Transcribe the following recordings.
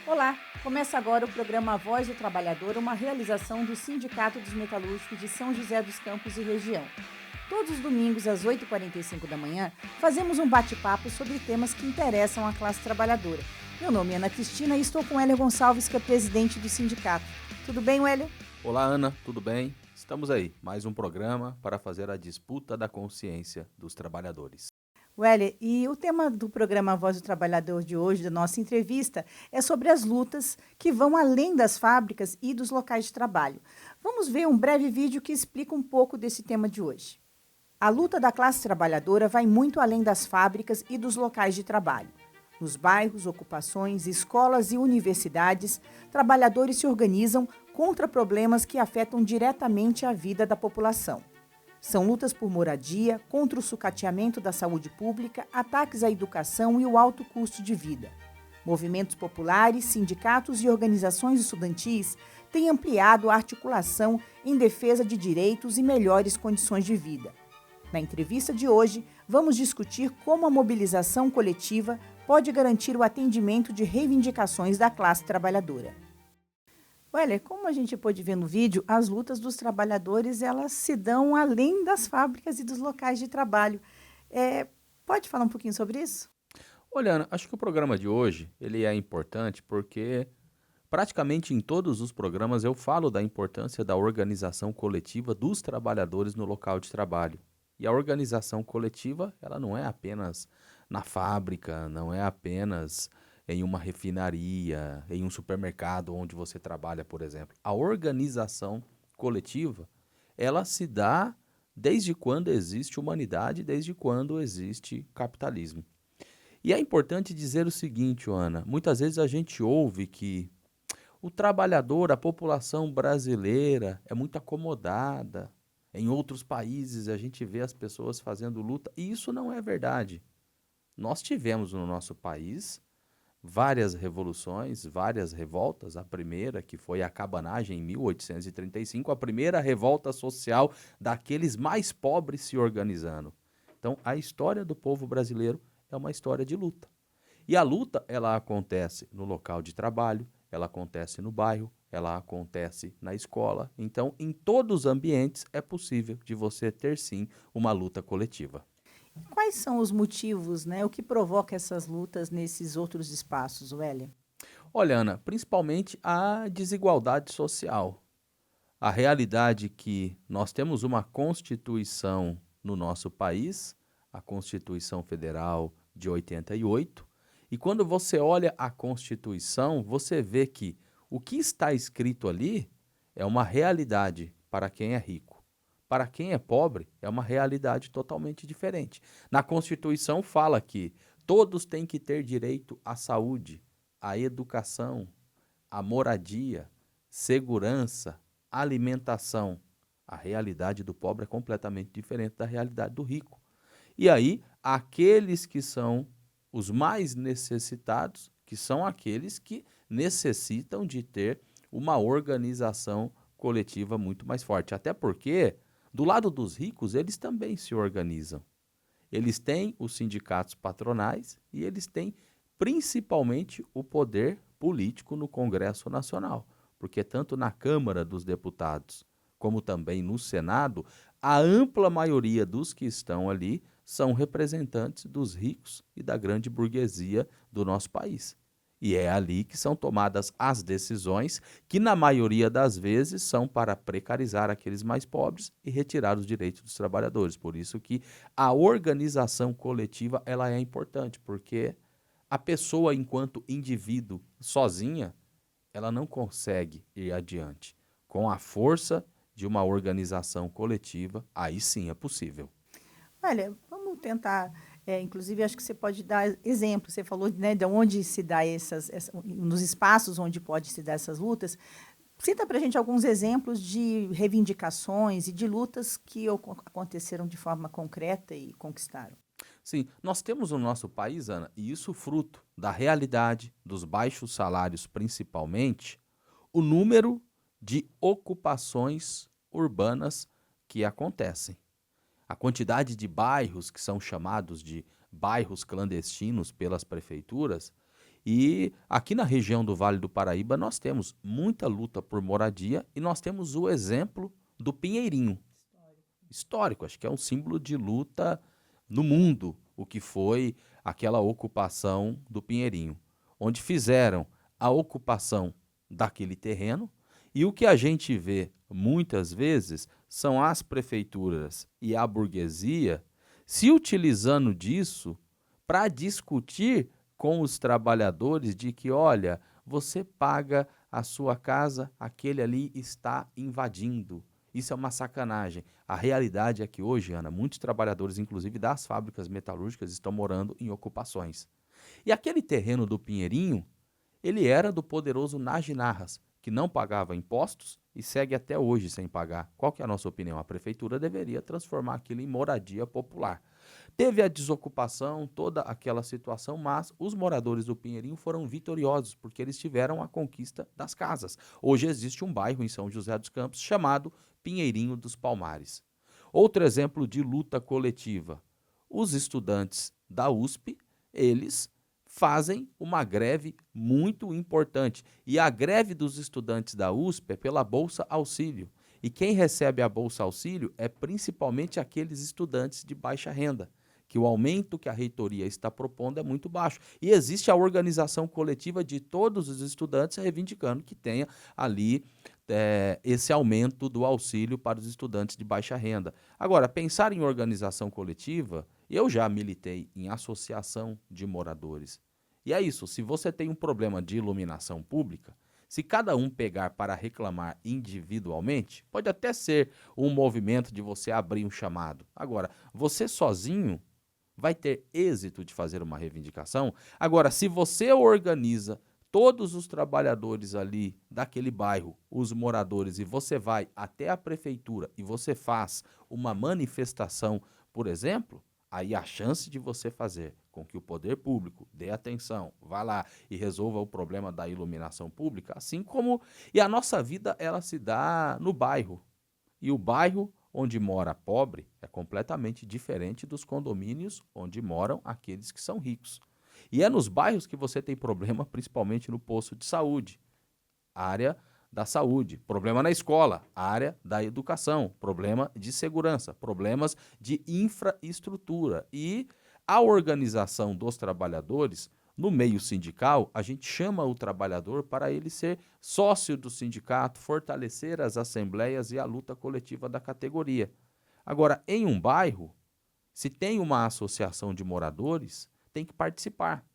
Olá, começa agora o programa Voz do Trabalhador, uma realização do Sindicato dos Metalúrgicos de São José dos Campos e região. Todos os domingos, às 8h45 da manhã, fazemos um bate-papo sobre temas que interessam a classe trabalhadora. Meu nome é Ana Cristina e estou com Hélio Gonçalves, que é presidente do sindicato. Tudo bem, Hélio? Olá, Ana, tudo bem? Estamos aí, mais um programa para fazer a disputa da consciência dos trabalhadores. Hélio, e o tema do programa Voz do Trabalhador de hoje, da nossa entrevista, é sobre as lutas que vão além das fábricas e dos locais de trabalho. Vamos ver um breve vídeo que explica um pouco desse tema de hoje. A luta da classe trabalhadora vai muito além das fábricas e dos locais de trabalho. Nos bairros, ocupações, escolas e universidades, trabalhadores se organizam contra problemas que afetam diretamente a vida da população. São lutas por moradia, contra o sucateamento da saúde pública, ataques à educação e o alto custo de vida. Movimentos populares, sindicatos e organizações estudantis têm ampliado a articulação em defesa de direitos e melhores condições de vida. Na entrevista de hoje, vamos discutir como a mobilização coletiva pode garantir o atendimento de reivindicações da classe trabalhadora. Olha, como a gente pôde ver no vídeo, as lutas dos trabalhadores elas se dão além das fábricas e dos locais de trabalho. Pode falar um pouquinho sobre isso? Olha, Ana, acho que o programa de hoje ele é importante porque praticamente em todos os programas eu falo da importância da organização coletiva dos trabalhadores no local de trabalho. E a organização coletiva, ela não é apenas na fábrica, não é apenas em uma refinaria, em um supermercado onde você trabalha, por exemplo. A organização coletiva, ela se dá desde quando existe humanidade, desde quando existe capitalismo. E é importante dizer o seguinte, Ana, muitas vezes a gente ouve que o trabalhador, a população brasileira é muito acomodada. Em outros países a gente vê as pessoas fazendo luta, e isso não é verdade. Nós tivemos no nosso país várias revoluções, várias revoltas. A primeira, que foi a cabanagem em 1835, a primeira revolta social daqueles mais pobres se organizando. Então, a história do povo brasileiro é uma história de luta. E a luta, ela acontece no local de trabalho, ela acontece no bairro, ela acontece na escola. Então, em todos os ambientes é possível de você ter sim uma luta coletiva. Quais são os motivos, né? O que provoca essas lutas nesses outros espaços, Wélia? Olha, Ana, principalmente a desigualdade social. A realidade que nós temos uma Constituição no nosso país, a Constituição Federal de 88, e quando você olha a Constituição, você vê que o que está escrito ali é uma realidade para quem é rico. Para quem é pobre, é uma realidade totalmente diferente. Na Constituição fala que todos têm que ter direito à saúde, à educação, à moradia, segurança, alimentação. A realidade do pobre é completamente diferente da realidade do rico. E aí, aqueles que são os mais necessitados, que são aqueles que necessitam de ter uma organização coletiva muito mais forte. Até porque, do lado dos ricos, eles também se organizam. Eles têm os sindicatos patronais e eles têm principalmente o poder político no Congresso Nacional, porque tanto na Câmara dos Deputados como também no Senado, a ampla maioria dos que estão ali são representantes dos ricos e da grande burguesia do nosso país. E é ali que são tomadas as decisões, que na maioria das vezes são para precarizar aqueles mais pobres e retirar os direitos dos trabalhadores. Por isso que a organização coletiva ela é importante, porque a pessoa, enquanto indivíduo, sozinha, ela não consegue ir adiante. Com a força de uma organização coletiva, aí sim é possível. Olha, vamos tentar, inclusive acho que você pode dar exemplos. Você falou, né, de onde se dá nos espaços onde pode se dar essas lutas. Cita para a gente alguns exemplos de reivindicações e de lutas que aconteceram de forma concreta e conquistaram. Sim, nós temos no nosso país, Ana, e isso fruto da realidade, dos baixos salários principalmente, o número de ocupações urbanas que acontecem. A quantidade de bairros que são chamados de bairros clandestinos pelas prefeituras, E aqui na região do Vale do Paraíba nós temos muita luta por moradia e nós temos o exemplo do Pinheirinho. Histórico, acho que é um símbolo de luta no mundo, o que foi aquela ocupação do Pinheirinho, onde fizeram a ocupação daquele terreno e o que a gente vê muitas vezes são as prefeituras e a burguesia se utilizando disso para discutir com os trabalhadores de que, olha, você paga a sua casa, aquele ali está invadindo. Isso é uma sacanagem. A realidade é que hoje, Ana, muitos trabalhadores, inclusive das fábricas metalúrgicas, estão morando em ocupações. E aquele terreno do Pinheirinho, ele era do poderoso Naginarras, que não pagava impostos e segue até hoje sem pagar. Qual que é a nossa opinião? A prefeitura deveria transformar aquilo em moradia popular. Teve a desocupação, toda aquela situação, mas os moradores do Pinheirinho foram vitoriosos, porque eles tiveram a conquista das casas. Hoje existe um bairro em São José dos Campos chamado Pinheirinho dos Palmares. Outro exemplo de luta coletiva. Os estudantes da USP, eles fazem uma greve muito importante. E a greve dos estudantes da USP é pela Bolsa Auxílio. E quem recebe a Bolsa Auxílio é principalmente aqueles estudantes de baixa renda, que o aumento que a reitoria está propondo é muito baixo. E existe a organização coletiva de todos os estudantes reivindicando que tenha ali esse aumento do auxílio para os estudantes de baixa renda. Agora, pensar em organização coletiva, eu já militei em associação de moradores. E é isso, se você tem um problema de iluminação pública, se cada um pegar para reclamar individualmente, pode até ser um movimento de você abrir um chamado. Agora, você sozinho vai ter êxito de fazer uma reivindicação. Agora, se você organiza todos os trabalhadores ali daquele bairro, os moradores, e você vai até a prefeitura e você faz uma manifestação, por exemplo, aí a chance de você fazer com que o poder público dê atenção, vá lá e resolva o problema da iluminação pública, assim como... E a nossa vida, ela se dá no bairro. E o bairro onde mora pobre é completamente diferente dos condomínios onde moram aqueles que são ricos. E é nos bairros que você tem problema, principalmente no posto de saúde, área da saúde, problema na escola, área da educação, problema de segurança, problemas de infraestrutura. E a organização dos trabalhadores, no meio sindical, a gente chama o trabalhador para ele ser sócio do sindicato, fortalecer as assembleias e a luta coletiva da categoria. Agora, em um bairro, se tem uma associação de moradores, tem que participar.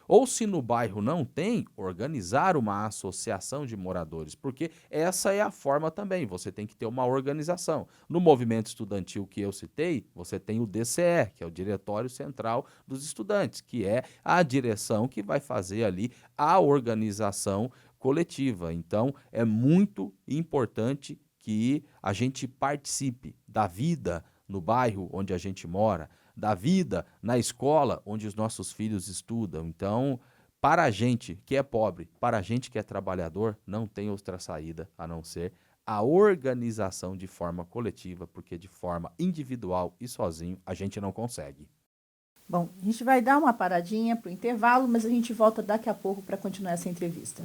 Ou se no bairro não tem, organizar uma associação de moradores, porque essa é a forma também, você tem que ter uma organização. No movimento estudantil que eu citei, você tem o DCE, que é o Diretório Central dos Estudantes, que é a direção que vai fazer ali a organização coletiva. Então, é muito importante que a gente participe da vida no bairro onde a gente mora, da vida na escola onde os nossos filhos estudam. Então, para a gente que é pobre, para a gente que é trabalhador, não tem outra saída a não ser a organização de forma coletiva, porque de forma individual e sozinho a gente não consegue. Bom, a gente vai dar uma paradinha para o intervalo, mas a gente volta daqui a pouco para continuar essa entrevista.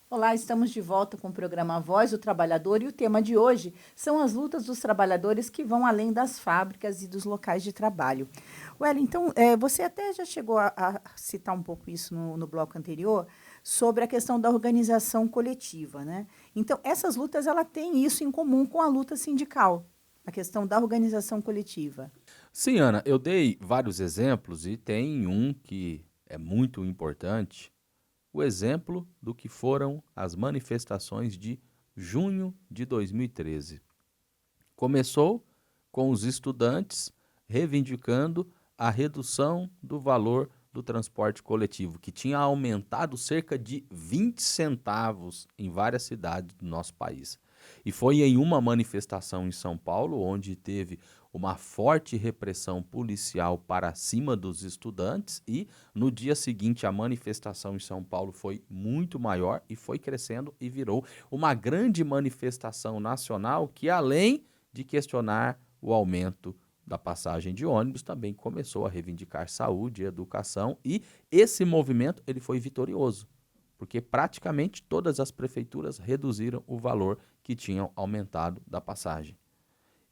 Olá, estamos de volta com o programa Voz do Trabalhador e o tema de hoje são as lutas dos trabalhadores que vão além das fábricas e dos locais de trabalho. Então, você até já chegou a citar um pouco isso no bloco anterior, sobre a questão da organização coletiva, né? Então, essas lutas, ela têm isso em comum com a luta sindical, a questão da organização coletiva. Sim, Ana, eu dei vários exemplos e tem um que é muito importante, o exemplo do que foram as manifestações de junho de 2013. Começou com os estudantes reivindicando a redução do valor do transporte coletivo, que tinha aumentado cerca de 20 centavos em várias cidades do nosso país. E foi em uma manifestação em São Paulo, onde teve uma forte repressão policial para cima dos estudantes, e no dia seguinte a manifestação em São Paulo foi muito maior e foi crescendo e virou uma grande manifestação nacional que, além de questionar o aumento da passagem de ônibus, também começou a reivindicar saúde e educação, e esse movimento ele foi vitorioso, porque praticamente todas as prefeituras reduziram o valor que tinham aumentado da passagem.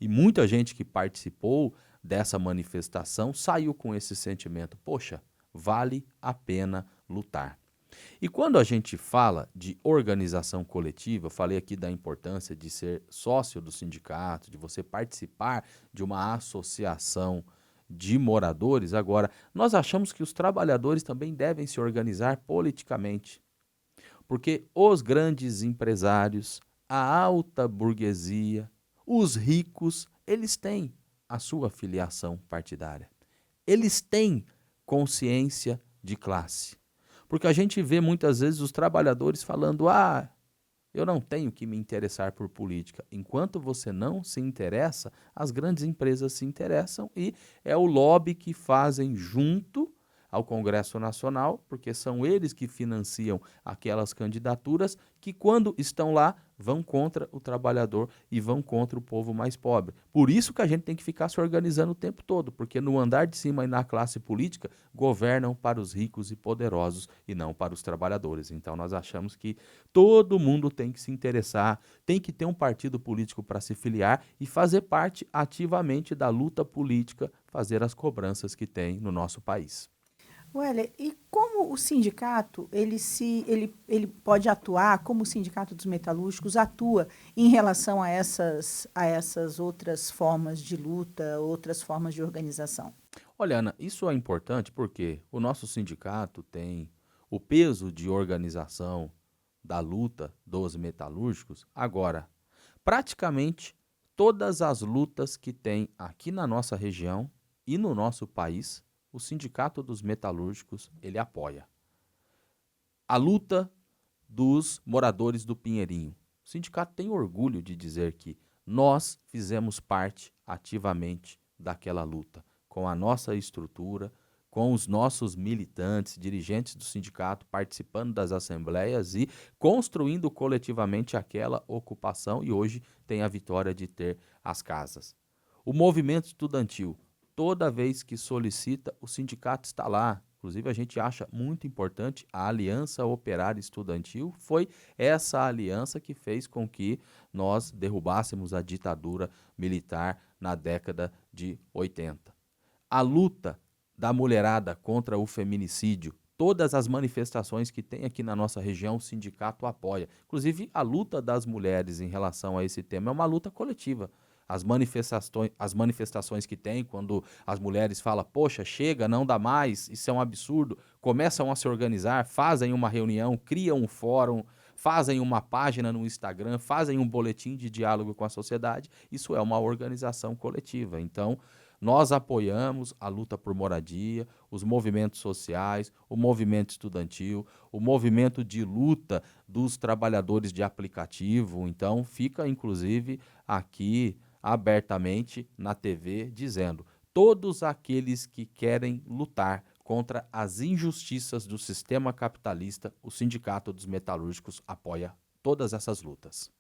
E muita gente que participou dessa manifestação saiu com esse sentimento: poxa, vale a pena lutar. E quando a gente fala de organização coletiva, eu falei aqui da importância de ser sócio do sindicato, de você participar de uma associação de moradores. Agora, nós achamos que os trabalhadores também devem se organizar politicamente, porque os grandes empresários, a alta burguesia, os ricos, eles têm a sua filiação partidária. Eles têm consciência de classe. Porque a gente vê muitas vezes os trabalhadores falando: eu não tenho que me interessar por política. Enquanto você não se interessa, as grandes empresas se interessam, e é o lobby que fazem junto ao Congresso Nacional, porque são eles que financiam aquelas candidaturas que, quando estão lá, vão contra o trabalhador e vão contra o povo mais pobre. Por isso que a gente tem que ficar se organizando o tempo todo, porque no andar de cima e na classe política governam para os ricos e poderosos e não para os trabalhadores. Então nós achamos que todo mundo tem que se interessar, tem que ter um partido político para se filiar e fazer parte ativamente da luta política, fazer as cobranças que tem no nosso país. Weller, e como o sindicato, ele pode atuar, como o Sindicato dos Metalúrgicos atua em relação a essas outras formas de luta, outras formas de organização? Olha, Ana, isso é importante porque o nosso sindicato tem o peso de organização da luta dos metalúrgicos. Agora, praticamente todas as lutas que tem aqui na nossa região e no nosso país, o Sindicato dos Metalúrgicos, ele apoia. A luta dos moradores do Pinheirinho. O sindicato tem orgulho de dizer que nós fizemos parte ativamente daquela luta, com a nossa estrutura, com os nossos militantes, dirigentes do sindicato participando das assembleias e construindo coletivamente aquela ocupação, e hoje tem a vitória de ter as casas. O movimento estudantil, toda vez que solicita, o sindicato está lá. Inclusive, a gente acha muito importante a Aliança Operária Estudantil. Foi essa aliança que fez com que nós derrubássemos a ditadura militar na década de 80. A luta da mulherada contra o feminicídio, todas as manifestações que tem aqui na nossa região, o sindicato apoia. Inclusive, a luta das mulheres em relação a esse tema é uma luta coletiva. As manifestações que tem, quando as mulheres falam: poxa, chega, não dá mais, isso é um absurdo, começam a se organizar, fazem uma reunião, criam um fórum, fazem uma página no Instagram, fazem um boletim de diálogo com a sociedade. Isso é uma organização coletiva. Então, nós apoiamos a luta por moradia, os movimentos sociais, o movimento estudantil, o movimento de luta dos trabalhadores de aplicativo. Então, fica inclusive aqui abertamente na TV dizendo: todos aqueles que querem lutar contra as injustiças do sistema capitalista, o Sindicato dos Metalúrgicos apoia todas essas lutas.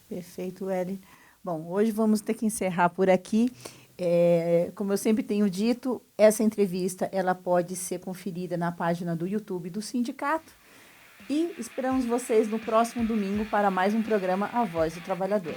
Perfeito, Weller. Bom, hoje vamos ter que encerrar por aqui. Como eu sempre tenho dito, essa entrevista ela pode ser conferida na página do YouTube do sindicato, e esperamos vocês no próximo domingo para mais um programa A Voz do Trabalhador.